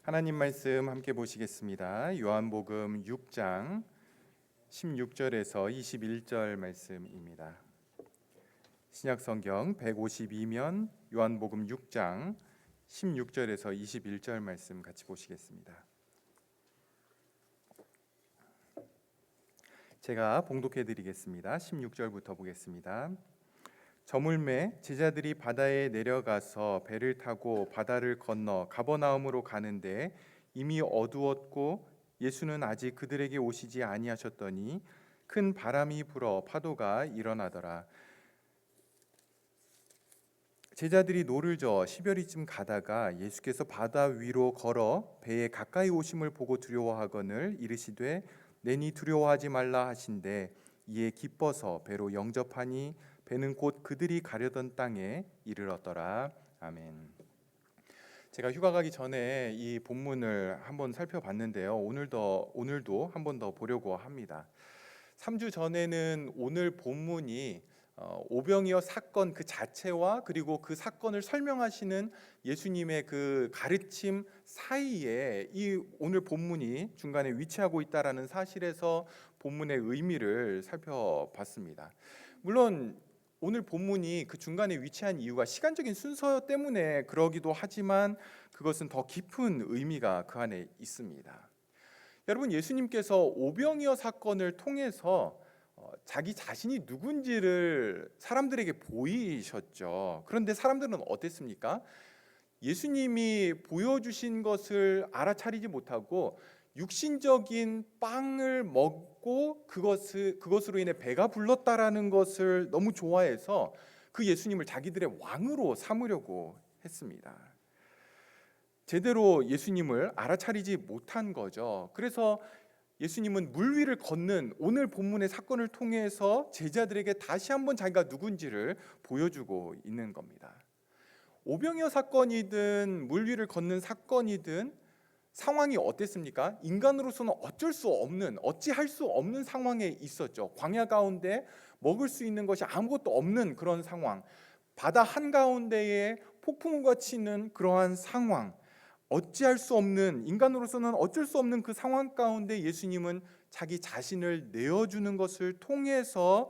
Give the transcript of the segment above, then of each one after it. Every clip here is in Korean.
하나님 말씀 함께 보시겠습니다. 요한복음 6장 16절에서 21절 말씀입니다. 신약성경 152면 요한복음 6장 16절에서 21절 말씀 같이 보시겠습니다. 제가 봉독해 드리겠습니다. 16절부터 보겠습니다. 저물매 제자들이 바다에 내려가서 배를 타고 바다를 건너 가버나움으로 가는데 이미 어두웠고 예수는 아직 그들에게 오시지 아니하셨더니 큰 바람이 불어 파도가 일어나더라. 제자들이 노를 저어 시별이쯤 가다가 예수께서 바다 위로 걸어 배에 가까이 오심을 보고 두려워하거늘 이르시되 내니 두려워하지 말라 하신대 이에 기뻐서 배로 영접하니 배는 곧 그들이 가려던 땅에 이르렀더라. 아멘. 제가 휴가 가기 전에 이 본문을 한번 살펴봤는데요. 오늘도 한 번 더 보려고 합니다. 3주 전에는 오늘 본문이 오병이어 사건 그 자체와 그리고 그 사건을 설명하시는 예수님의 그 가르침 사이에 이 오늘 본문이 중간에 위치하고 있다라는 사실에서 본문의 의미를 살펴봤습니다. 물론 오늘 본문이 그 중간에 위치한 이유가 시간적인 순서 때문에 그러기도 하지만 그것은 더 깊은 의미가 그 안에 있습니다. 여러분, 예수님께서 오병이어 사건을 통해서 자기 자신이 누군지를 사람들에게 보이셨죠. 그런데 사람들은 어땠습니까? 예수님이 보여주신 것을 알아차리지 못하고 육신적인 빵을 먹고 그것으로 인해 배가 불렀다라는 것을 너무 좋아해서 그 예수님을 자기들의 왕으로 삼으려고 했습니다. 제대로 예수님을 알아차리지 못한 거죠. 그래서 예수님은 물 위를 걷는 오늘 본문의 사건을 통해서 제자들에게 다시 한번 자기가 누군지를 보여주고 있는 겁니다. 오병이어 사건이든 물 위를 걷는 사건이든 상황이 어땠습니까? 인간으로서는 어찌할 수 없는 상황에 있었죠. 광야 가운데 먹을 수 있는 것이 아무것도 없는 그런 상황, 바다 한가운데에 폭풍우가 치는 그러한 상황, 인간으로서는 어쩔 수 없는 그 상황 가운데 예수님은 자기 자신을 내어주는 것을 통해서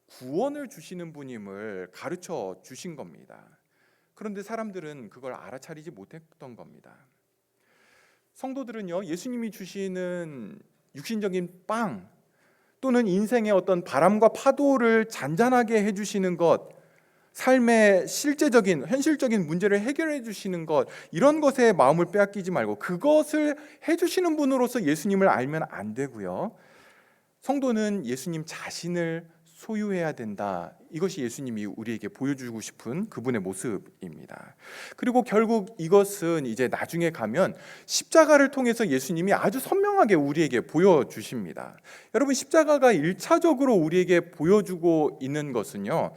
구원을 주시는 분임을 가르쳐 주신 겁니다. 그런데 사람들은 그걸 알아차리지 못했던 겁니다. 성도들은요, 예수님이 주시는 육신적인 빵 또는 인생의 어떤 바람과 파도를 잔잔하게 해주시는 것, 삶의 현실적인 문제를 해결해 주시는 것, 이런 것에 마음을 빼앗기지 말고 그것을 해주시는 분으로서 예수님을 알면 안 되고요. 성도는 예수님 자신을 소유해야 된다. 이것이 예수님이 우리에게 보여주고 싶은 그분의 모습입니다. 그리고 결국 이것은 이제 나중에 가면 십자가를 통해서 예수님이 아주 선명하게 우리에게 보여주십니다. 여러분, 십자가가 1차적으로 우리에게 보여주고 있는 것은요,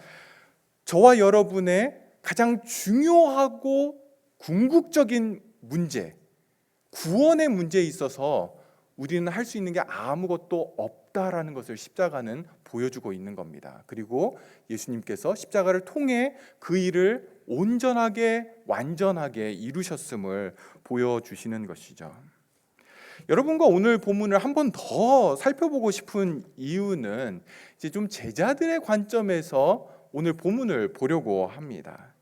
저와 여러분의 가장 중요하고 궁극적인 문제, 구원의 문제에 있어서 우리는 할 수 있는 게 아무것도 없다라는 것을 십자가는 보여주고 있는 겁니다. 그리고 예수님께서 십자가를 통해 그 일을 온전하게 완전하게 이루셨음을 보여주시는 것이죠. 여러분과 오늘 본문을 한 번 더 살펴보고 싶은 이유는 이제 좀 제자들의 관점에서 오늘 본문을 보려고 합니다.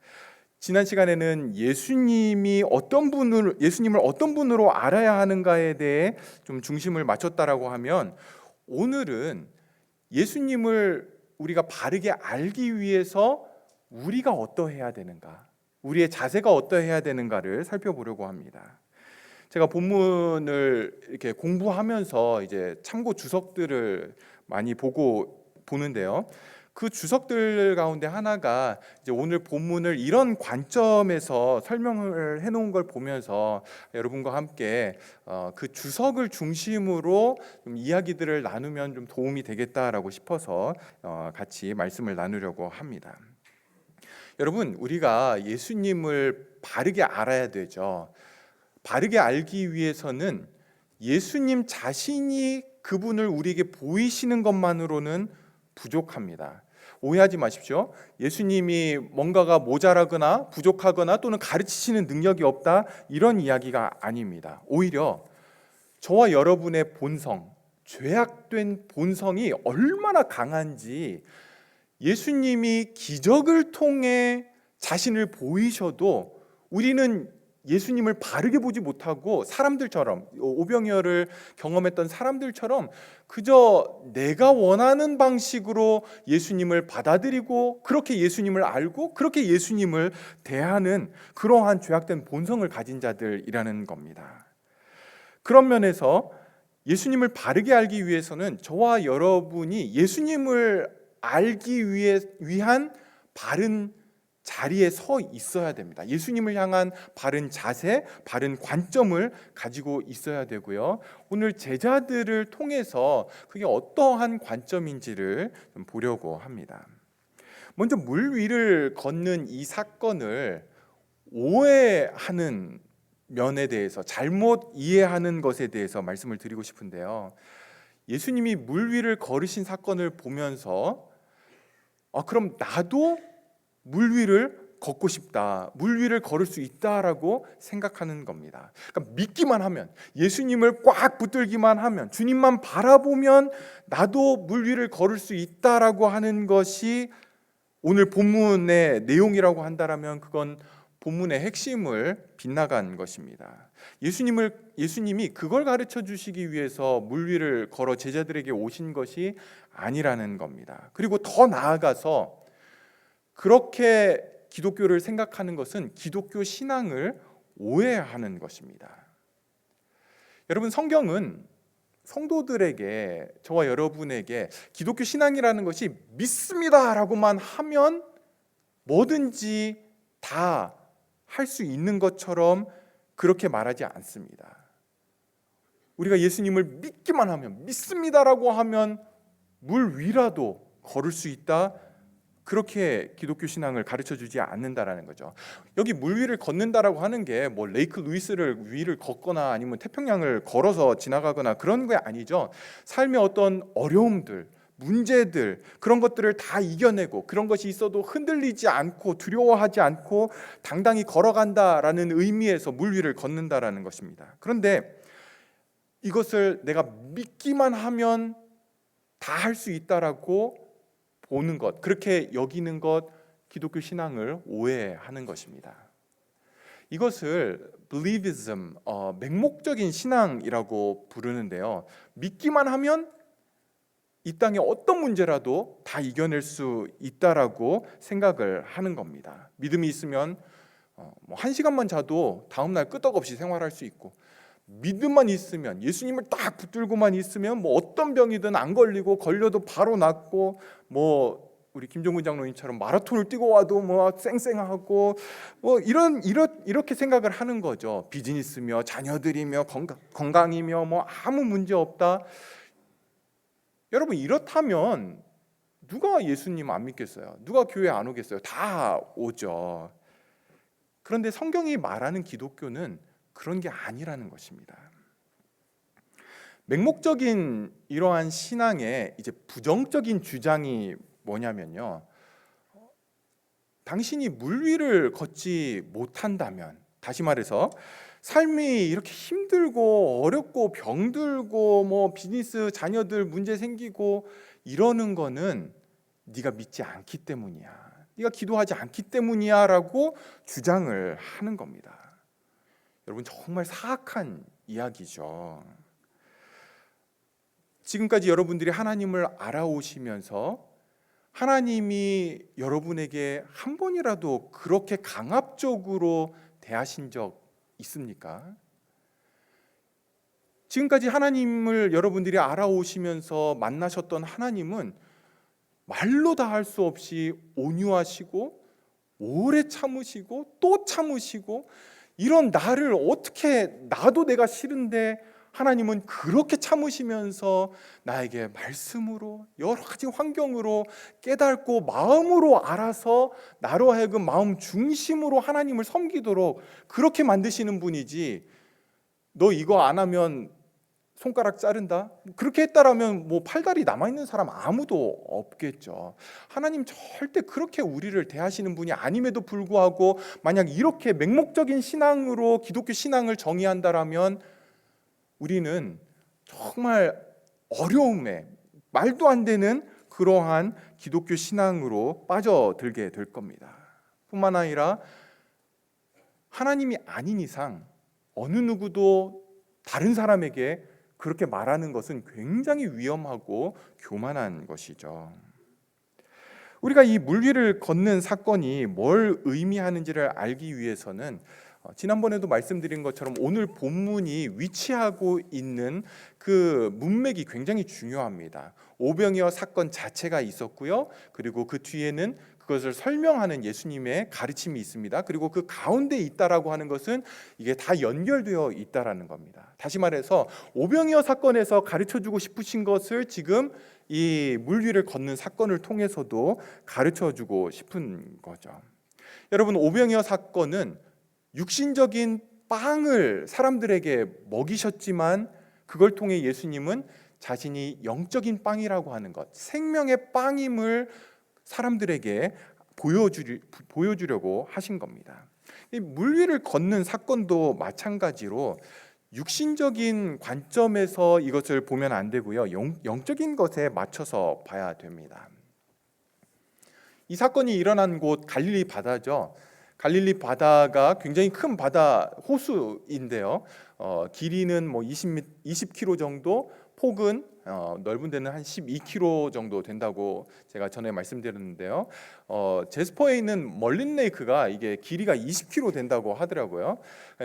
지난 시간에는 예수님을 어떤 분으로 알아야 하는가에 대해 좀 중심을 맞췄다라고 하면, 오늘은 예수님을 우리가 바르게 알기 위해서 우리가 어떠해야 되는가, 우리의 자세가 어떠해야 되는가를 살펴보려고 합니다. 제가 본문을 이렇게 공부하면서 이제 참고 주석들을 많이 보는데요. 그 주석들 가운데 하나가 이제 오늘 본문을 이런 관점에서 설명을 해놓은 걸 보면서 여러분과 함께 그 주석을 중심으로 좀 이야기들을 나누면 좀 도움이 되겠다라고 싶어서 같이 말씀을 나누려고 합니다. 여러분, 우리가 예수님을 바르게 알아야 되죠. 바르게 알기 위해서는 예수님 자신이 그분을 우리에게 보이시는 것만으로는 부족합니다. 오해하지 마십시오. 예수님이 뭔가가 모자라거나 부족하거나 또는 가르치시는 능력이 없다, 이런 이야기가 아닙니다. 오히려 저와 여러분의 본성, 죄악된 본성이 얼마나 강한지 예수님이 기적을 통해 자신을 보이셔도 우리는 예수님을 바르게 보지 못하고 사람들처럼, 오병이어를 경험했던 사람들처럼 그저 내가 원하는 방식으로 예수님을 받아들이고 그렇게 예수님을 알고 그렇게 예수님을 대하는 그러한 죄악된 본성을 가진 자들이라는 겁니다. 그런 면에서 예수님을 바르게 알기 위해서는 저와 여러분이 예수님을 알기 위한 바른 자리에 서 있어야 됩니다. 예수님을 향한 바른 자세, 바른 관점을 가지고 있어야 되고요. 오늘 제자들을 통해서 그게 어떠한 관점인지를 좀 보려고 합니다. 먼저 물 위를 걷는 이 사건을 오해하는 면에 대해서, 잘못 이해하는 것에 대해서 말씀을 드리고 싶은데요. 예수님이 물 위를 걸으신 사건을 보면서 그럼 나도 물 위를 걷고 싶다, 물 위를 걸을 수 있다라고 생각하는 겁니다. 그러니까 믿기만 하면, 예수님을 꽉 붙들기만 하면, 주님만 바라보면 나도 물 위를 걸을 수 있다라고 하는 것이 오늘 본문의 내용이라고 한다면 그건 본문의 핵심을 빗나간 것입니다. 예수님이 그걸 가르쳐 주시기 위해서 물 위를 걸어 제자들에게 오신 것이 아니라는 겁니다. 그리고 더 나아가서 그렇게 기독교를 생각하는 것은 기독교 신앙을 오해하는 것입니다. 여러분, 성경은 성도들에게, 저와 여러분에게 기독교 신앙이라는 것이 믿습니다라고만 하면 뭐든지 다 할 수 있는 것처럼 그렇게 말하지 않습니다. 우리가 예수님을 믿기만 하면, 믿습니다라고 하면 물 위라도 걸을 수 있다, 그렇게 기독교 신앙을 가르쳐 주지 않는다라는 거죠. 여기 물 위를 걷는다라고 하는 게 뭐 레이크 루이스를 위를 걷거나 아니면 태평양을 걸어서 지나가거나 그런 게 아니죠. 삶의 어떤 어려움들, 문제들, 그런 것들을 다 이겨내고 그런 것이 있어도 흔들리지 않고 두려워하지 않고 당당히 걸어간다라는 의미에서 물 위를 걷는다라는 것입니다. 그런데 이것을 내가 믿기만 하면 다 할 수 있다라고 보는 것, 그렇게 여기는 것, 기독교 신앙을 오해하는 것입니다. 이것을 believism, 맹목적인 신앙이라고 부르는데요. 믿기만 하면 이 땅에 어떤 문제라도 다 이겨낼 수 있다라고 생각을 하는 겁니다. 믿음이 있으면 한 시간만 자도 다음날 끄떡없이 생활할 수 있고, 믿음만 있으면, 예수님을 딱 붙들고만 있으면 뭐 어떤 병이든 안 걸리고 걸려도 바로 낫고, 뭐 우리 김종근 장로님처럼 마라톤을 뛰고 와도 뭐 쌩쌩하고 뭐 이렇게 생각을 하는 거죠. 비즈니스며 자녀들이며 건강이며 뭐 아무 문제 없다. 여러분, 이렇다면 누가 예수님 안 믿겠어요? 누가 교회 안 오겠어요? 다 오죠. 그런데 성경이 말하는 기독교는 그런 게 아니라는 것입니다. 맹목적인 이러한 신앙의 이제 부정적인 주장이 뭐냐면요, 당신이 물 위를 걷지 못한다면, 다시 말해서 삶이 이렇게 힘들고 어렵고 병들고 뭐 비즈니스 자녀들 문제 생기고 이러는 거는 네가 믿지 않기 때문이야, 네가 기도하지 않기 때문이야 라고 주장을 하는 겁니다. 여러분, 정말 사악한 이야기죠. 지금까지 여러분들이 하나님을 알아오시면서 하나님이 여러분에게 한 번이라도 그렇게 강압적으로 대하신 적 있습니까? 지금까지 하나님을 여러분들이 알아오시면서 만나셨던 하나님은 말로 다 할 수 없이 온유하시고 오래 참으시고 또 참으시고, 이런 나를 어떻게, 나도 내가 싫은데 하나님은 그렇게 참으시면서 나에게 말씀으로 여러 가지 환경으로 깨닫고 마음으로 알아서 나로 하여금 마음 중심으로 하나님을 섬기도록 그렇게 만드시는 분이지, 너 이거 안 하면 손가락 자른다? 그렇게 했다라면 뭐 팔다리 남아있는 사람 아무도 없겠죠. 하나님 절대 그렇게 우리를 대하시는 분이 아님에도 불구하고 만약 이렇게 맹목적인 신앙으로 기독교 신앙을 정의한다라면 우리는 정말 어려움에 말도 안 되는 그러한 기독교 신앙으로 빠져들게 될 겁니다. 뿐만 아니라 하나님이 아닌 이상 어느 누구도 다른 사람에게 그렇게 말하는 것은 굉장히 위험하고 교만한 것이죠. 우리가 이 물 위를 걷는 사건이 뭘 의미하는지를 알기 위해서는 지난번에도 말씀드린 것처럼 오늘 본문이 위치하고 있는 그 문맥이 굉장히 중요합니다. 오병이어 사건 자체가 있었고요. 그리고 그 뒤에는 그것을 설명하는 예수님의 가르침이 있습니다. 그리고 그 가운데 있다라고 하는 것은 이게 다 연결되어 있다라는 겁니다. 다시 말해서 오병이어 사건에서 가르쳐주고 싶으신 것을 지금 이 물 위를 걷는 사건을 통해서도 가르쳐주고 싶은 거죠. 여러분, 오병이어 사건은 육신적인 빵을 사람들에게 먹이셨지만 그걸 통해 예수님은 자신이 영적인 빵이라고 하는 것, 생명의 빵임을 사람들에게 보여주려고 하신 겁니다. 이 물 위를 걷는 사건도 마찬가지로 육신적인 관점에서 이것을 보면 안 되고요. 영적인 것에 맞춰서 봐야 됩니다. 이 사건이 일어난 곳 갈릴리 바다죠. 갈릴리 바다가 굉장히 큰 바다 호수인데요. 길이는 뭐 20km 정도, 폭은 넓은 데는 한 12km 정도 된다고 제가 전에 말씀드렸는데요. 제스퍼에 있는 멀린 레이크가 이게 길이가 20km 된다고 하더라고요.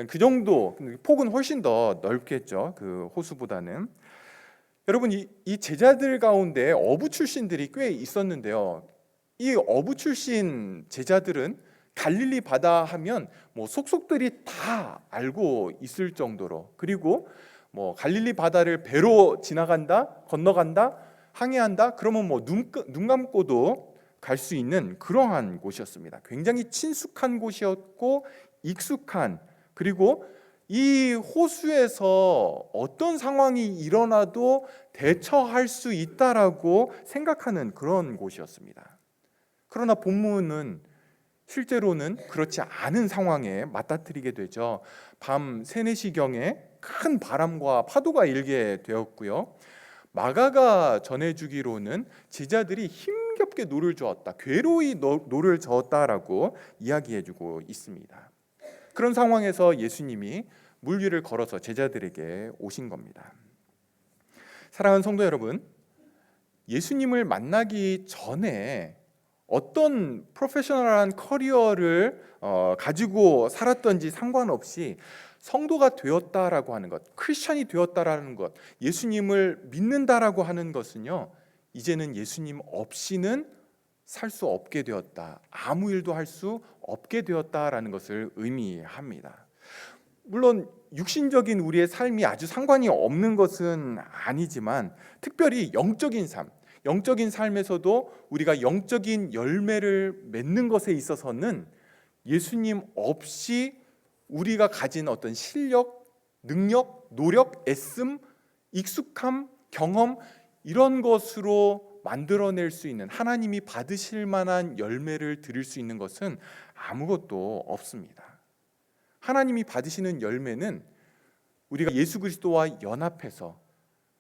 그 정도, 폭은 훨씬 더 넓겠죠. 그 호수보다는. 여러분, 이 제자들 가운데 어부 출신들이 꽤 있었는데요. 이 어부 출신 제자들은 갈릴리 바다 하면 뭐 속속들이 다 알고 있을 정도로, 그리고 뭐 갈릴리 바다를 배로 지나간다, 건너간다, 항해한다, 그러면 뭐 눈 감고도 갈 수 있는 그러한 곳이었습니다. 굉장히 친숙한 곳이었고 익숙한, 그리고 이 호수에서 어떤 상황이 일어나도 대처할 수 있다라고 생각하는 그런 곳이었습니다. 그러나 본문은 실제로는 그렇지 않은 상황에 맞닥뜨리게 되죠. 밤 3, 4시경에 큰 바람과 파도가 일게 되었고요. 마가가 전해주기로는 제자들이 힘겹게 노를 저었다, 괴로이 노를 저었다라고 이야기해주고 있습니다. 그런 상황에서 예수님이 물 위를 걸어서 제자들에게 오신 겁니다. 사랑하는 성도 여러분, 예수님을 만나기 전에 어떤 프로페셔널한 커리어를 가지고 살았던지 상관없이 성도가 되었다라고 하는 것, 크리스천이 되었다라는 것, 예수님을 믿는다라고 하는 것은요, 이제는 예수님 없이는 살 수 없게 되었다, 아무 일도 할 수 없게 되었다라는 것을 의미합니다. 물론 육신적인 우리의 삶이 아주 상관이 없는 것은 아니지만 특별히 영적인 삶에서도 우리가 영적인 열매를 맺는 것에 있어서는 예수님 없이 우리가 가진 어떤 실력, 능력, 노력, 애씀, 익숙함, 경험, 이런 것으로 만들어낼 수 있는, 하나님이 받으실 만한 열매를 드릴 수 있는 것은 아무것도 없습니다. 하나님이 받으시는 열매는 우리가 예수 그리스도와 연합해서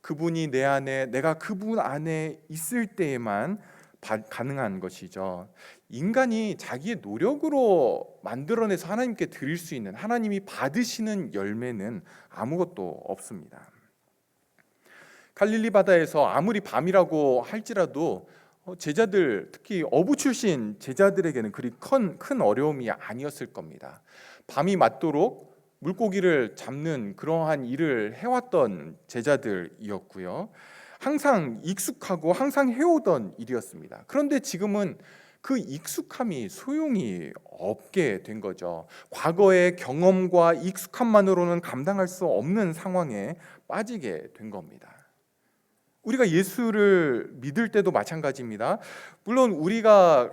그분이 내 안에, 내가 그분 안에 있을 때에만 가능한 것이죠. 인간이 자기의 노력으로 만들어내서 하나님께 드릴 수 있는, 하나님이 받으시는 열매는 아무것도 없습니다. 갈릴리 바다에서 아무리 밤이라고 할지라도 제자들, 특히 어부 출신 제자들에게는 그리 큰 어려움이 아니었을 겁니다. 밤이 맞도록 물고기를 잡는 그러한 일을 해왔던 제자들이었고요. 항상 익숙하고 항상 해오던 일이었습니다. 그런데 지금은 그 익숙함이 소용이 없게 된 거죠. 과거의 경험과 익숙함만으로는 감당할 수 없는 상황에 빠지게 된 겁니다. 우리가 예수를 믿을 때도 마찬가지입니다. 물론 우리가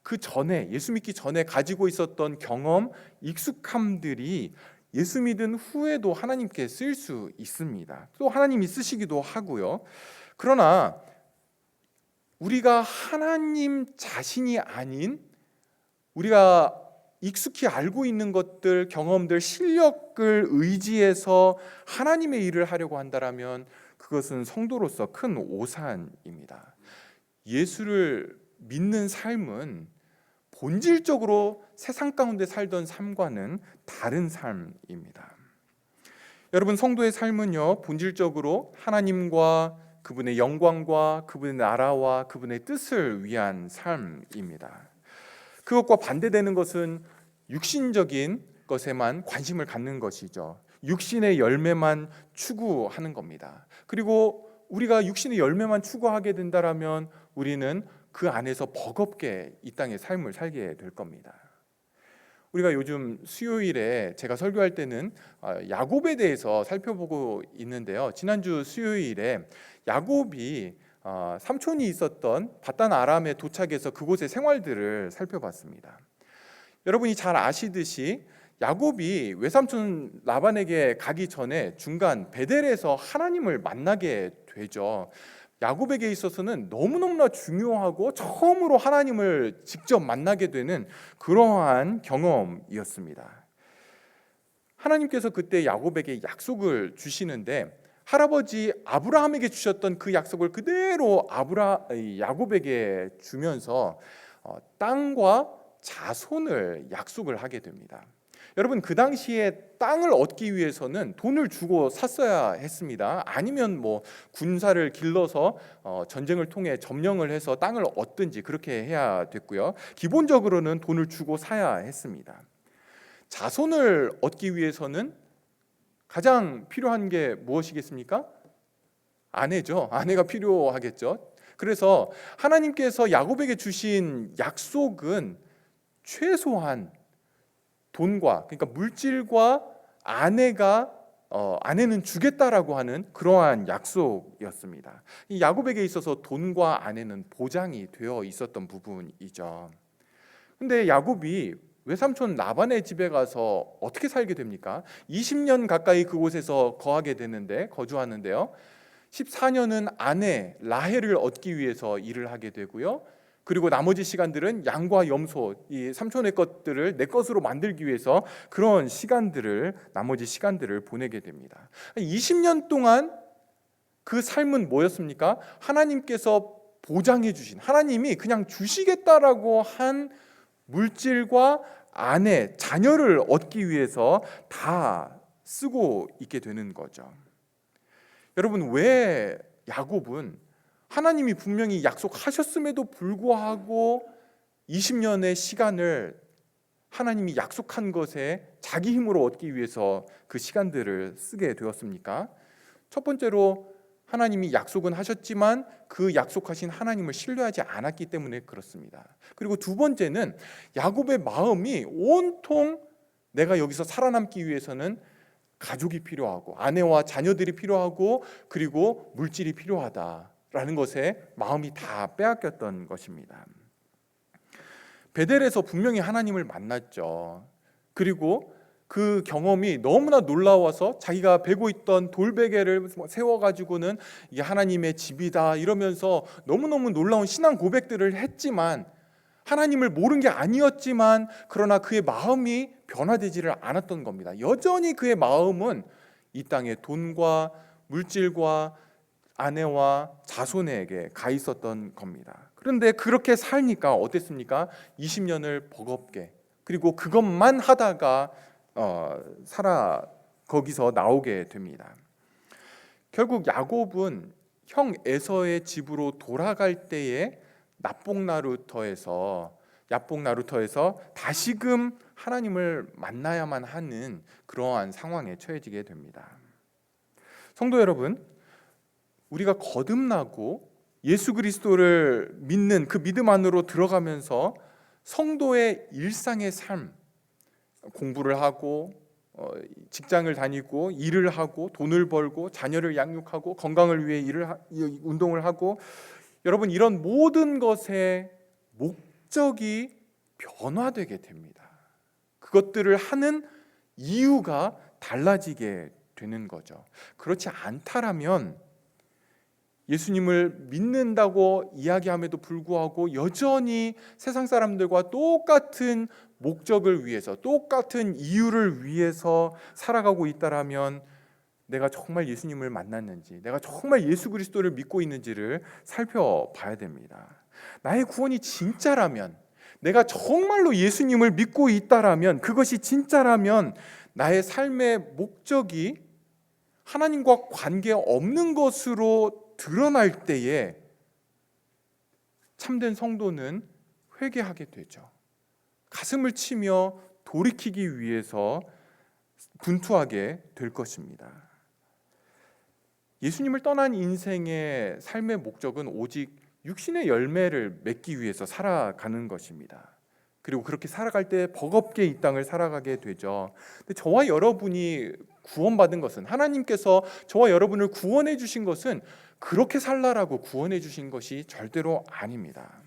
그 전에, 예수 믿기 전에 가지고 있었던 경험, 익숙함들이 예수 믿은 후에도 하나님께 쓰일 수 있습니다. 또 하나님이 쓰시기도 하고요. 그러나 우리가 하나님 자신이 아닌 우리가 익숙히 알고 있는 것들, 경험들, 실력을 의지해서 하나님의 일을 하려고 한다면 그것은 성도로서 큰 오산입니다. 예수를 믿는 삶은 본질적으로 세상 가운데 살던 삶과는 다른 삶입니다. 여러분, 성도의 삶은요, 본질적으로 하나님과 그분의 영광과 그분의 나라와 그분의 뜻을 위한 삶입니다. 그것과 반대되는 것은 육신적인 것에만 관심을 갖는 것이죠. 육신의 열매만 추구하는 겁니다. 그리고 우리가 육신의 열매만 추구하게 된다면 우리는 그 안에서 버겁게 이 땅의 삶을 살게 될 겁니다. 우리가 요즘 수요일에 제가 설교할 때는 야곱에 대해서 살펴보고 있는데요. 지난주 수요일에 야곱이 삼촌이 있었던 바단 아람에 도착해서 그곳의 생활들을 살펴봤습니다. 여러분이 잘 아시듯이 야곱이 외삼촌 라반에게 가기 전에 중간 베델에서 하나님을 만나게 되죠. 야곱에게 있어서는 너무너무나 중요하고 처음으로 하나님을 직접 만나게 되는 그러한 경험이었습니다. 하나님께서 그때 야곱에게 약속을 주시는데 할아버지 아브라함에게 주셨던 그 약속을 그대로 야곱에게 주면서 땅과 자손을 약속을 하게 됩니다. 여러분, 그 당시에 땅을 얻기 위해서는 돈을 주고 샀어야 했습니다. 아니면 군사를 길러서 전쟁을 통해 점령을 해서 땅을 얻든지 그렇게 해야 됐고요. 기본적으로는 돈을 주고 사야 했습니다. 자손을 얻기 위해서는 가장 필요한 게 무엇이겠습니까? 아내죠. 아내가 필요하겠죠. 그래서 하나님께서 야곱에게 주신 약속은 최소한 돈과, 그러니까 물질과 아내는 주겠다라고 하는 그러한 약속이었습니다. 이 야곱에게 있어서 돈과 아내는 보장이 되어 있었던 부분이죠. 근데 야곱이 외삼촌 라반의 집에 가서 어떻게 살게 됩니까? 20년 가까이 그곳에서 거주하는데요. 14년은 아내 라헬을 얻기 위해서 일을 하게 되고요. 그리고 나머지 시간들은 양과 염소, 이 삼촌의 것들을 내 것으로 만들기 위해서 그런 나머지 시간들을 보내게 됩니다. 20년 동안 그 삶은 뭐였습니까? 하나님께서 보장해 주신, 하나님이 그냥 주시겠다라고 한 물질과 아내, 자녀를 얻기 위해서 다 쓰고 있게 되는 거죠. 여러분, 왜 야곱은 하나님이 분명히 약속하셨음에도 불구하고 20년의 시간을 하나님이 약속한 것에 자기 힘으로 얻기 위해서 그 시간들을 쓰게 되었습니까? 첫 번째로 하나님이 약속은 하셨지만 그 약속하신 하나님을 신뢰하지 않았기 때문에 그렇습니다. 그리고 두 번째는 야곱의 마음이 온통 내가 여기서 살아남기 위해서는 가족이 필요하고 아내와 자녀들이 필요하고 그리고 물질이 필요하다라는 것에 마음이 다 빼앗겼던 것입니다. 베델에서 분명히 하나님을 만났죠. 그리고 그 경험이 너무나 놀라워서 자기가 베고 있던 돌베개를 세워가지고는 이게 하나님의 집이다 이러면서 너무너무 놀라운 신앙 고백들을 했지만 하나님을 모른 게 아니었지만 그러나 그의 마음이 변화되지를 않았던 겁니다. 여전히 그의 마음은 이 땅에 돈과 물질과 아내와 자손에게 가 있었던 겁니다. 그런데 그렇게 살니까 어땠습니까? 20년을 버겁게 그리고 그것만 하다가 거기서 나오게 됩니다. 결국 야곱은 형 에서의 집으로 돌아갈 때에 납봉나루터에서 다시금 하나님을 만나야만 하는 그러한 상황에 처해지게 됩니다. 성도 여러분, 우리가 거듭나고 예수 그리스도를 믿는 그 믿음 안으로 들어가면서 성도의 일상의 삶, 공부를 하고 직장을 다니고 일을 하고 돈을 벌고 자녀를 양육하고 건강을 위해 운동을 하고 여러분 이런 모든 것의 목적이 변화되게 됩니다. 그것들을 하는 이유가 달라지게 되는 거죠. 그렇지 않다라면 예수님을 믿는다고 이야기함에도 불구하고 여전히 세상 사람들과 똑같은 목적을 위해서, 똑같은 이유를 위해서 살아가고 있다라면 내가 정말 예수님을 만났는지, 내가 정말 예수 그리스도를 믿고 있는지를 살펴봐야 됩니다. 나의 구원이 진짜라면, 내가 정말로 예수님을 믿고 있다라면, 그것이 진짜라면 나의 삶의 목적이 하나님과 관계없는 것으로 드러날 때에 참된 성도는 회개하게 되죠. 가슴을 치며 돌이키기 위해서 분투하게 될 것입니다. 예수님을 떠난 인생의 삶의 목적은 오직 육신의 열매를 맺기 위해서 살아가는 것입니다. 그리고 그렇게 살아갈 때 버겁게 이 땅을 살아가게 되죠. 근데 저와 여러분이 구원받은 것은, 하나님께서 저와 여러분을 구원해 주신 것은 그렇게 살라라고 구원해 주신 것이 절대로 아닙니다.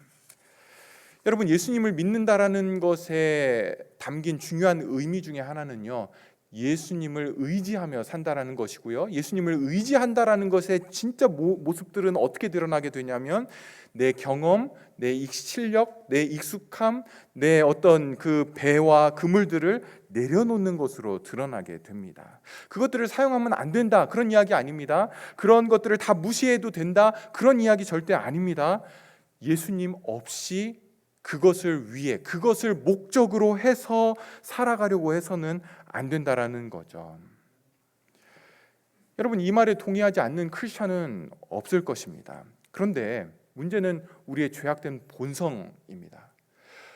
여러분, 예수님을 믿는다라는 것에 담긴 중요한 의미 중에 하나는요, 예수님을 의지하며 산다라는 것이고요. 예수님을 의지한다라는 것의 진짜 모습들은 어떻게 드러나게 되냐면 내 경험, 내 실력, 내 익숙함, 내 어떤 그 배와 그물들을 내려놓는 것으로 드러나게 됩니다. 그것들을 사용하면 안 된다, 그런 이야기 아닙니다. 그런 것들을 다 무시해도 된다, 그런 이야기 절대 아닙니다. 예수님 없이 그것을 위해, 그것을 목적으로 해서 살아가려고 해서는 안 된다라는 거죠. 여러분, 이 말에 동의하지 않는 크리스천은 없을 것입니다. 그런데 문제는 우리의 죄악된 본성입니다.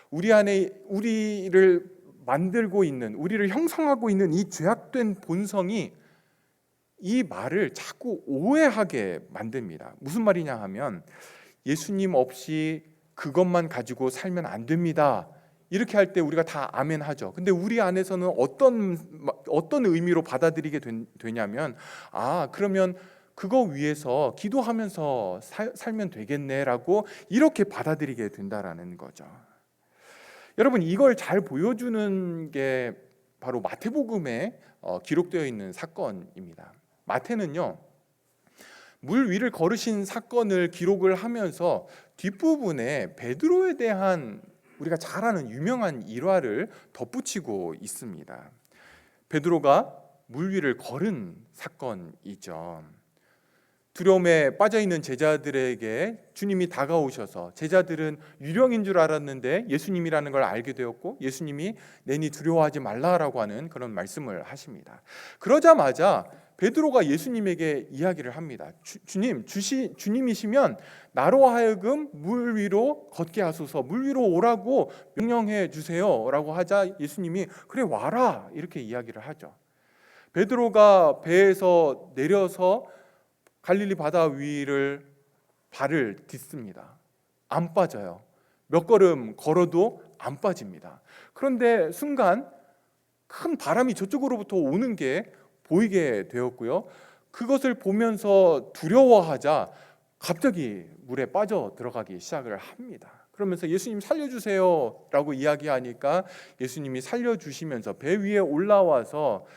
우리 안에 우리를 만들고 있는, 우리를 형성하고 있는 이 죄악된 본성이 이 말을 자꾸 오해하게 만듭니다. 무슨 말이냐 하면 예수님 없이 그것만 가지고 살면 안 됩니다, 이렇게 할 때 우리가 다 아멘 하죠. 근데 우리 안에서는 어떤 의미로 받아들이게 되냐면, 그러면 그거 위해서 기도하면서 살면 되겠네라고 이렇게 받아들이게 된다라는 거죠. 여러분, 이걸 잘 보여주는 게 바로 마태복음에 기록되어 있는 사건입니다. 마태는요, 물 위를 걸으신 사건을 기록을 하면서 뒷부분에 베드로에 대한 우리가 잘 아는 유명한 일화를 덧붙이고 있습니다. 베드로가 물 위를 걸은 사건이죠. 두려움에 빠져있는 제자들에게 주님이 다가오셔서, 제자들은 유령인 줄 알았는데 예수님이라는 걸 알게 되었고, 예수님이 내니 두려워하지 말라라고 하는 그런 말씀을 하십니다. 그러자마자 베드로가 예수님에게 이야기를 합니다. 주님이시면 나로 하여금 물 위로 걷게 하소서, 물 위로 오라고 명령해 주세요 라고 하자 예수님이 그래 와라, 이렇게 이야기를 하죠. 베드로가 배에서 내려서 갈릴리 바다 위를 발을 딛습니다. 안 빠져요. 몇 걸음 걸어도 안 빠집니다. 그런데 순간 큰 바람이 저쪽으로부터 오는 게 보이게 되었고요. 그것을 보면서 두려워하자 갑자기 물에 빠져 들어가기 시작을 합니다. 그러면서 예수님 살려주세요 라고 이야기하니까 예수님이 살려주시면서 배 위에 올라와서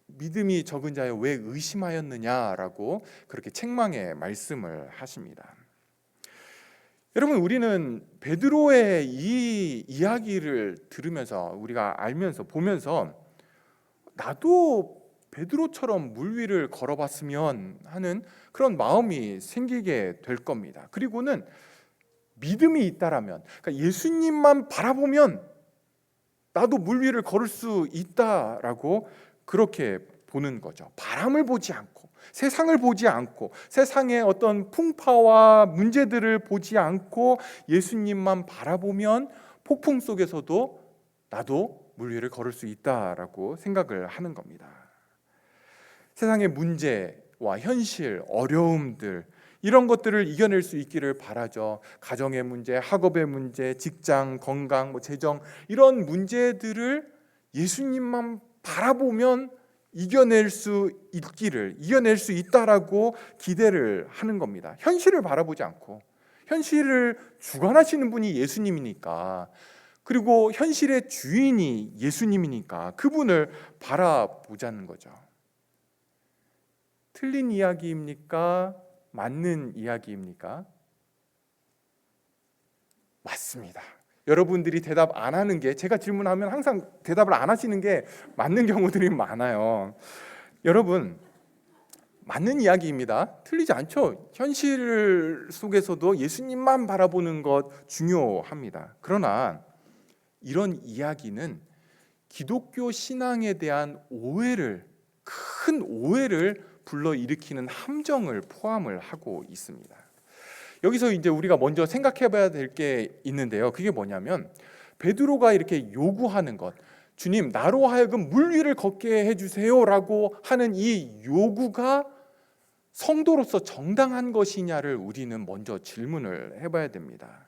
믿음이 적은 자여 왜 의심하였느냐라고 그렇게 책망의 말씀을 하십니다. 여러분, 우리는 베드로의 이 이야기를 들으면서, 우리가 알면서 보면서 나도 베드로처럼 물 위를 걸어봤으면 하는 그런 마음이 생기게 될 겁니다. 그리고는 믿음이 있다라면, 그러니까 예수님만 바라보면 나도 물 위를 걸을 수 있다라고 그렇게 보는 거죠. 바람을 보지 않고, 세상을 보지 않고, 세상의 어떤 풍파와 문제들을 보지 않고 예수님만 바라보면 폭풍 속에서도 나도 물 위를 걸을 수 있다라고 생각을 하는 겁니다. 세상의 문제와 현실, 어려움들, 이런 것들을 이겨낼 수 있기를 바라죠. 가정의 문제, 학업의 문제, 직장, 건강, 재정, 이런 문제들을 예수님만 바라보면 이겨낼 수 있다라고 기대를 하는 겁니다. 현실을 바라보지 않고, 현실을 주관하시는 분이 예수님이니까 그리고 현실의 주인이 예수님이니까 그분을 바라보자는 거죠. 틀린 이야기입니까? 맞는 이야기입니까? 맞습니다. 여러분들이 대답 안 하는 게, 제가 질문하면 항상 대답을 안 하시는 게 맞는 경우들이 많아요. 여러분, 맞는 이야기입니다. 틀리지 않죠. 현실 속에서도 예수님만 바라보는 것 중요합니다. 그러나 이런 이야기는 기독교 신앙에 대한 큰 오해를 불러일으키는 함정을 포함을 하고 있습니다. 여기서 이제 우리가 먼저 생각해 봐야 될 게 있는데요. 그게 뭐냐면 베드로가 이렇게 요구하는 것, 주님 나로 하여금 물 위를 걷게 해주세요라고 하는 이 요구가 성도로서 정당한 것이냐를 우리는 먼저 질문을 해봐야 됩니다.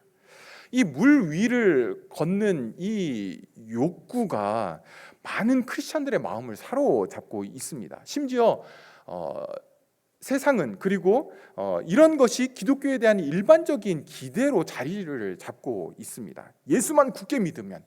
이 물 위를 걷는 이 욕구가 많은 크리스천들의 마음을 사로잡고 있습니다. 심지어 세상은, 그리고 이런 것이 기독교에 대한 일반적인 기대로 자리를 잡고 있습니다. 예수만 굳게 믿으면,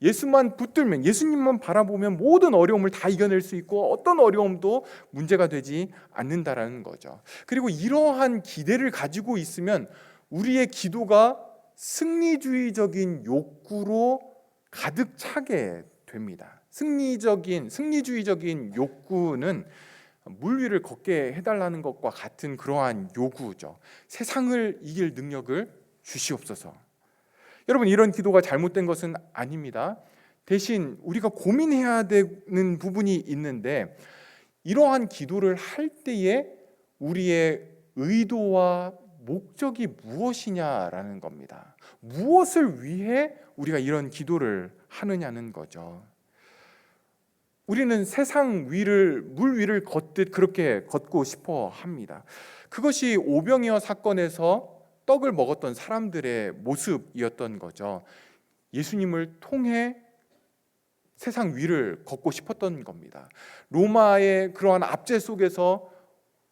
예수만 붙들면, 예수님만 바라보면 모든 어려움을 다 이겨낼 수 있고 어떤 어려움도 문제가 되지 않는다라는 거죠. 그리고 이러한 기대를 가지고 있으면 우리의 기도가 승리주의적인 욕구로 가득 차게 됩니다. 승리주의적인 욕구는 물 위를 걷게 해달라는 것과 같은 그러한 요구죠. 세상을 이길 능력을 주시옵소서. 여러분, 이런 기도가 잘못된 것은 아닙니다. 대신 우리가 고민해야 되는 부분이 있는데, 이러한 기도를 할 때에 우리의 의도와 목적이 무엇이냐라는 겁니다. 무엇을 위해 우리가 이런 기도를 하느냐는 거죠. 우리는 세상 위를, 물 위를 걷듯 그렇게 걷고 싶어 합니다. 그것이 오병이어 사건에서 떡을 먹었던 사람들의 모습이었던 거죠. 예수님을 통해 세상 위를 걷고 싶었던 겁니다. 로마의 그러한 압제 속에서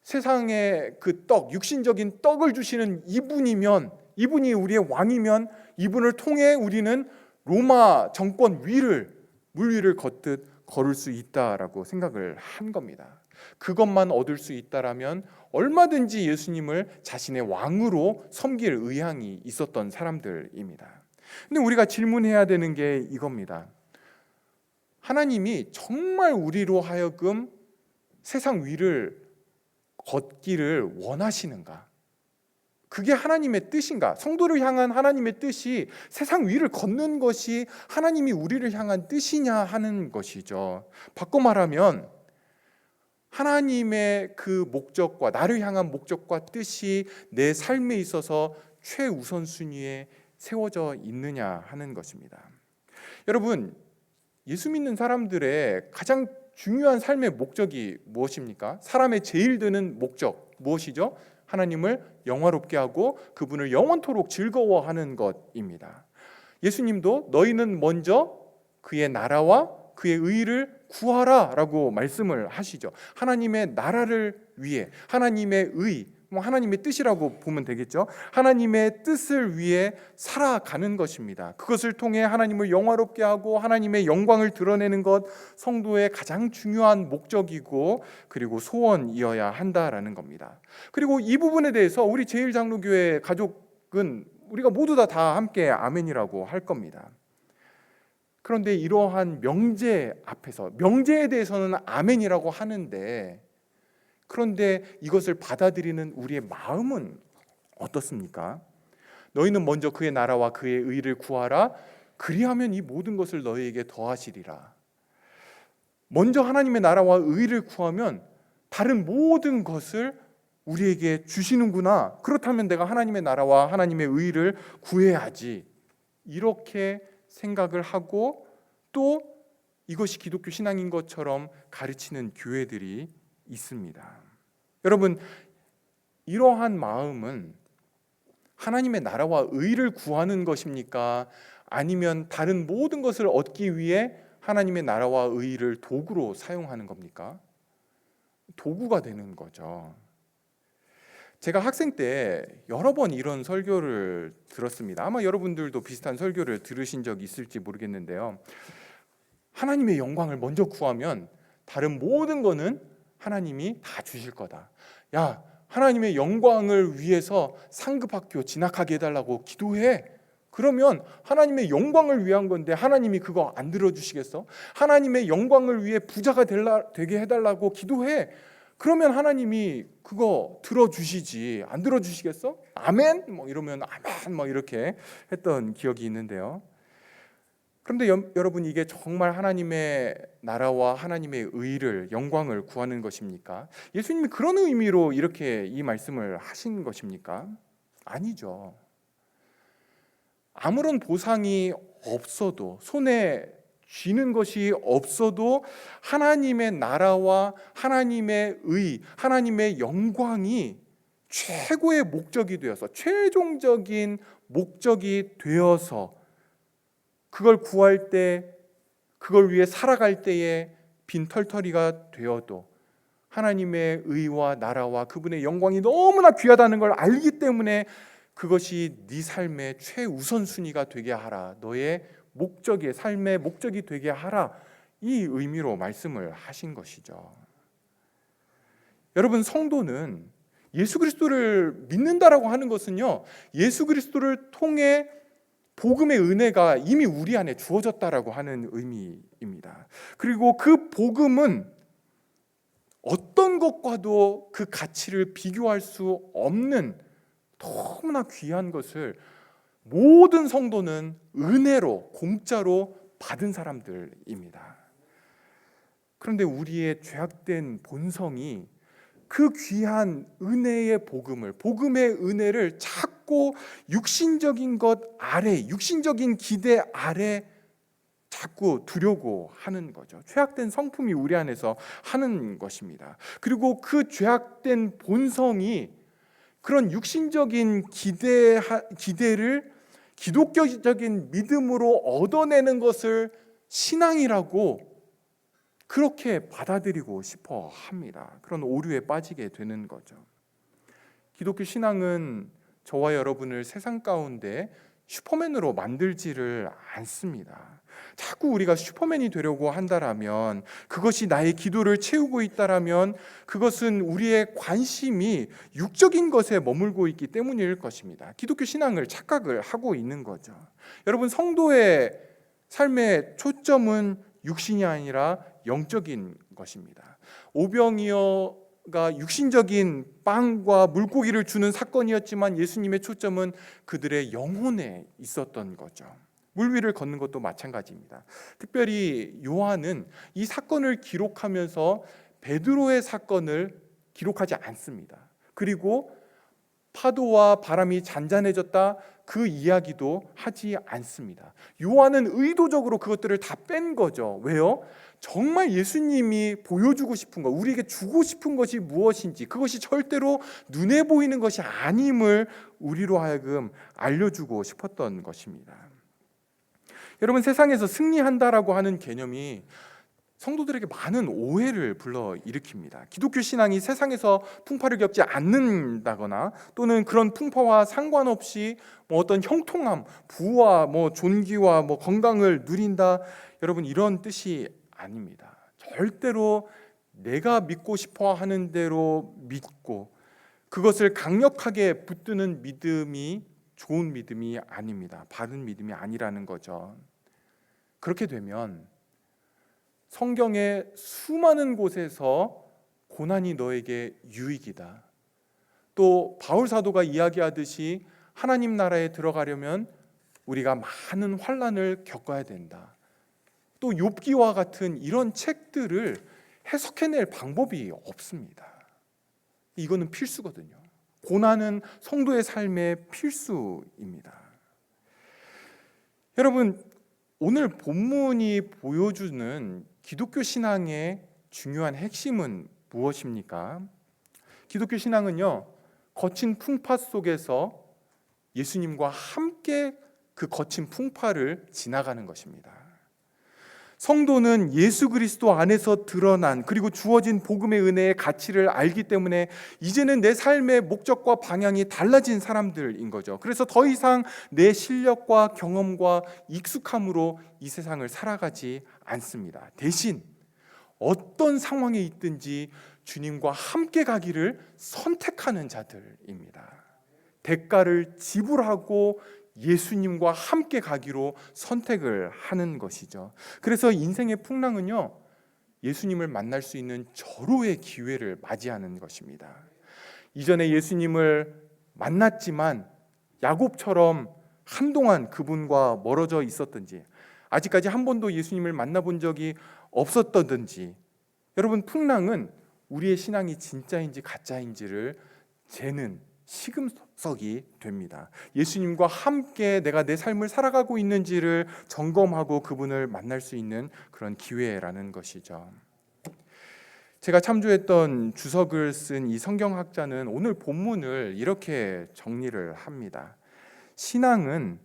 세상의 그 떡, 육신적인 떡을 주시는 이분이 우리의 왕이면 이분을 통해 우리는 로마 정권 위를, 물 위를 걷듯 걸을 수 있다라고 생각을 한 겁니다. 그것만 얻을 수 있다라면 얼마든지 예수님을 자신의 왕으로 섬길 의향이 있었던 사람들입니다. 근데 우리가 질문해야 되는 게 이겁니다. 하나님이 정말 우리로 하여금 세상 위를 걷기를 원하시는가? 그게 하나님의 뜻인가? 성도를 향한 하나님의 뜻이 세상 위를 걷는 것이 하나님이 우리를 향한 뜻이냐 하는 것이죠. 바꿔 말하면 하나님의 그 목적과, 나를 향한 목적과 뜻이 내 삶에 있어서 최우선순위에 세워져 있느냐 하는 것입니다. 여러분, 예수 믿는 사람들의 가장 중요한 삶의 목적이 무엇입니까? 사람의 제일 드는 목적 무엇이죠? 하나님을 영화롭게 하고 그분을 영원토록 즐거워하는 것입니다. 예수님도 너희는 먼저 그의 나라와 그의 의를 구하라 라고 말씀을 하시죠. 하나님의 나라를 위해, 하나님의 의, 하나님의 뜻이라고 보면 되겠죠. 하나님의 뜻을 위해 살아가는 것입니다. 그것을 통해 하나님을 영화롭게 하고 하나님의 영광을 드러내는 것, 성도의 가장 중요한 목적이고 그리고 소원이어야 한다라는 겁니다. 그리고 이 부분에 대해서 우리 제일장로교회 가족은 우리가 모두 다 함께 아멘이라고 할 겁니다. 그런데 이러한 명제 앞에서, 명제에 대해서는 아멘이라고 하는데, 그런데 이것을 받아들이는 우리의 마음은 어떻습니까? 너희는 먼저 그의 나라와 그의 의를 구하라. 그리하면 이 모든 것을 너희에게 더하시리라. 먼저 하나님의 나라와 의를 구하면 다른 모든 것을 우리에게 주시는구나. 그렇다면 내가 하나님의 나라와 하나님의 의를 구해야지. 이렇게 생각을 하고 또 이것이 기독교 신앙인 것처럼 가르치는 교회들이 있습니다. 여러분, 이러한 마음은 하나님의 나라와 의를 구하는 것입니까? 아니면 다른 모든 것을 얻기 위해 하나님의 나라와 의를 도구로 사용하는 겁니까? 도구가 되는 거죠. 제가 학생 때 여러 번 이런 설교를 들었습니다. 아마 여러분들도 비슷한 설교를 들으신 적이 있을지 모르겠는데요. 하나님의 영광을 먼저 구하면 다른 모든 거는 하나님이 다 주실 거다. 야, 하나님의 영광을 위해서 상급학교 진학하게 해달라고 기도해. 그러면 하나님의 영광을 위한 건데 하나님이 그거 안 들어주시겠어? 하나님의 영광을 위해 부자가 되게 해달라고 기도해. 그러면 하나님이 그거 들어주시지. 안 들어주시겠어? 아멘? 뭐 이러면 아멘 뭐 이렇게 했던 기억이 있는데요. 그런데 여러분, 이게 정말 하나님의 나라와 하나님의 의를, 영광을 구하는 것입니까? 예수님이 그런 의미로 이렇게 이 말씀을 하신 것입니까? 아니죠. 아무런 보상이 없어도, 손에 쥐는 것이 없어도 하나님의 나라와 하나님의 의, 하나님의 영광이 최고의 목적이 되어서, 최종적인 목적이 되어서 그걸 구할 때, 그걸 위해 살아갈 때에 빈털터리가 되어도 하나님의 의와 나라와 그분의 영광이 너무나 귀하다는 걸 알기 때문에 그것이 네 삶의 최우선순위가 되게 하라. 너의 목적의 삶의 목적이 되게 하라. 이 의미로 말씀을 하신 것이죠. 여러분, 성도는 예수 그리스도를 믿는다라고 하는 것은요, 예수 그리스도를 통해 복음의 은혜가 이미 우리 안에 주어졌다라고 하는 의미입니다. 그리고 그 복음은 어떤 것과도 그 가치를 비교할 수 없는 너무나 귀한 것을 모든 성도는 은혜로, 공짜로 받은 사람들입니다. 그런데 우리의 죄악된 본성이 그 귀한 은혜의 복음을, 복음의 은혜를 자꾸 육신적인 것 아래, 육신적인 기대 아래 자꾸 두려고 하는 거죠. 죄악된 성품이 우리 안에서 하는 것입니다. 그리고 그 죄악된 본성이 그런 육신적인 기대를 기독교적인 믿음으로 얻어내는 것을 신앙이라고 그렇게 받아들이고 싶어 합니다. 그런 오류에 빠지게 되는 거죠. 기독교 신앙은 저와 여러분을 세상 가운데 슈퍼맨으로 만들지를 않습니다. 자꾸 우리가 슈퍼맨이 되려고 한다라면, 그것이 나의 기도를 채우고 있다라면 그것은 우리의 관심이 육적인 것에 머물고 있기 때문일 것입니다. 기독교 신앙을 착각을 하고 있는 거죠. 여러분, 성도의 삶의 초점은 육신이 아니라 영적인 것입니다. 오병이어가 육신적인 빵과 물고기를 주는 사건이었지만 예수님의 초점은 그들의 영혼에 있었던 거죠. 물 위를 걷는 것도 마찬가지입니다. 특별히 요한은 이 사건을 기록하면서 베드로의 사건을 기록하지 않습니다. 그리고 파도와 바람이 잔잔해졌다, 그 이야기도 하지 않습니다. 요한은 의도적으로 그것들을 다 뺀 거죠. 왜요? 정말 예수님이 보여주고 싶은 것, 우리에게 주고 싶은 것이 무엇인지, 그것이 절대로 눈에 보이는 것이 아님을 우리로 하여금 알려주고 싶었던 것입니다. 여러분, 세상에서 승리한다라고 하는 개념이 성도들에게 많은 오해를 불러일으킵니다. 기독교 신앙이 세상에서 풍파를 겪지 않는다거나 또는 그런 풍파와 상관없이 어떤 형통함, 부와 존귀와 건강을 누린다, 여러분, 이런 뜻이 아닙니다. 절대로 내가 믿고 싶어 하는 대로 믿고 그것을 강력하게 붙드는 믿음이 좋은 믿음이 아닙니다. 바른 믿음이 아니라는 거죠. 그렇게 되면 성경의 수많은 곳에서 고난이 너에게 유익이다, 또 바울 사도가 이야기하듯이 하나님 나라에 들어가려면 우리가 많은 환난을 겪어야 된다, 또 욥기와 같은 이런 책들을 해석해낼 방법이 없습니다. 이거는 필수거든요. 고난은 성도의 삶의 필수입니다. 여러분, 오늘 본문이 보여주는 기독교 신앙의 중요한 핵심은 무엇입니까? 기독교 신앙은요, 거친 풍파 속에서 예수님과 함께 그 거친 풍파를 지나가는 것입니다. 성도는 예수 그리스도 안에서 드러난 그리고 주어진 복음의 은혜의 가치를 알기 때문에 이제는 내 삶의 목적과 방향이 달라진 사람들인 거죠. 그래서 더 이상 내 실력과 경험과 익숙함으로 이 세상을 살아가지 않습니다. 대신 어떤 상황에 있든지 주님과 함께 가기를 선택하는 자들입니다. 대가를 지불하고 예수님과 함께 가기로 선택을 하는 것이죠. 그래서 인생의 풍랑은요, 예수님을 만날 수 있는 절호의 기회를 맞이하는 것입니다. 이전에 예수님을 만났지만 야곱처럼 한동안 그분과 멀어져 있었든지, 아직까지 한 번도 예수님을 만나본 적이 없었던지, 여러분, 풍랑은 우리의 신앙이 진짜인지 가짜인지를 재는 시금석이 됩니다. 예수님과 함께 내가 내 삶을 살아가고 있는지를 점검하고 그분을 만날 수 있는 그런 기회라는 것이죠. 제가 참조했던 주석을 쓴 이 성경학자는 오늘 본문을 이렇게 정리를 합니다. 신앙은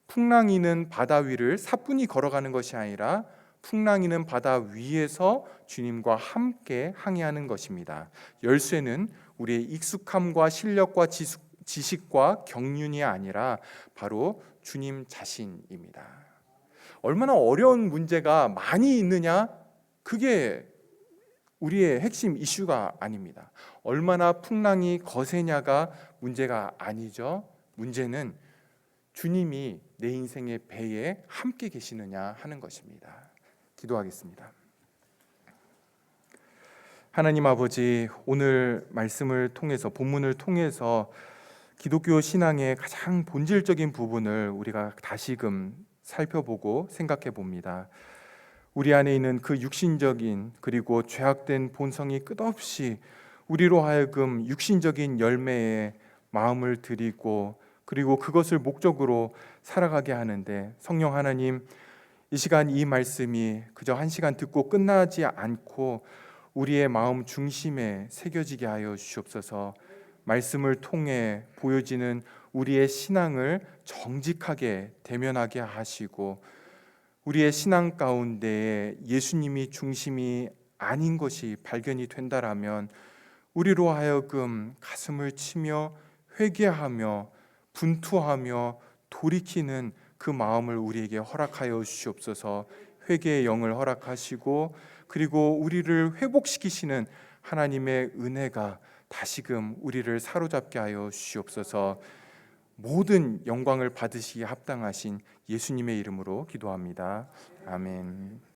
풍랑이는 바다 위를 사뿐히 걸어가는 것이 아니라 풍랑이는 바다 위에서 주님과 함께 항해하는 것입니다. 열쇠는 우리의 익숙함과 실력과 지식과 경륜이 아니라 바로 주님 자신입니다. 얼마나 어려운 문제가 많이 있느냐? 그게 우리의 핵심 이슈가 아닙니다. 얼마나 풍랑이 거세냐가 문제가 아니죠. 문제는 주님이 내 인생의 배에 함께 계시느냐 하는 것입니다. 기도하겠습니다. 하나님 아버지, 오늘 말씀을 통해서, 본문을 통해서 기독교 신앙의 가장 본질적인 부분을 우리가 다시금 살펴보고 생각해 봅니다. 우리 안에 있는 그 육신적인 그리고 죄악된 본성이 끝없이 우리로 하여금 육신적인 열매에 마음을 들이고 그리고 그것을 목적으로 살아가게 하는데, 성령 하나님, 이 시간 이 말씀이 그저 한 시간 듣고 끝나지 않고 우리의 마음 중심에 새겨지게 하여 주시옵소서. 말씀을 통해 보여지는 우리의 신앙을 정직하게 대면하게 하시고, 우리의 신앙 가운데 예수님이 중심이 아닌 것이 발견이 된다라면 우리로 하여금 가슴을 치며 회개하며 분투하며 돌이키는 그 마음을 우리에게 허락하여 주시옵소서. 회개의 영을 허락하시고 그리고 우리를 회복시키시는 하나님의 은혜가 다시금 우리를 사로잡게 하여 주시옵소서. 모든 영광을 받으시기에 합당하신 예수님의 이름으로 기도합니다. 아멘.